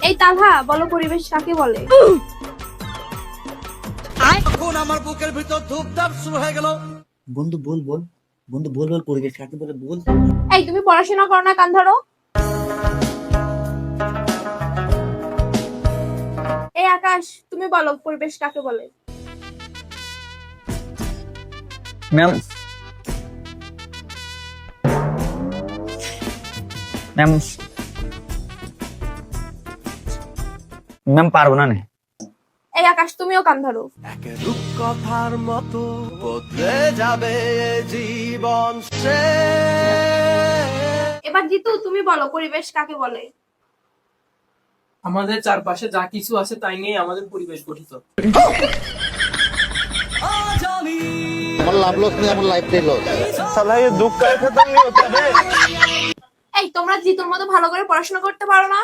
এই তালহা, বলো পরিবেশ কাকে বলে? এখন আমার বুকের ভিতর ধূপধাপ শুরু হয়ে গেল। বন্ধু বল বল, বন্ধু বল বল, পরিবেশ কাকে বলে বল। এই তুমি পড়াশোনা করো না, কান ধরো। এই আকাশ, তুমি বলো পরিবেশ কাকে বলে? ম্যাম ম্যাম ম্যাম পারবো না নে। এই আকাশ, তুমিও কান ধরো। রূপকথার মতো বদলে যাবে জীবন সে। এবার জিতু, তুমি বলো পরিবেশ কাকে বলে? আমাদের চারপাশে যা কিছু আছে তাই নিয়ে আমাদের পরিবেশ গঠিত। আমার লাভ লস নেই, আমার লাইফটাই লস। এই তোমরা জিতুর মতো ভালো করে পড়াশোনা করতে পারো না?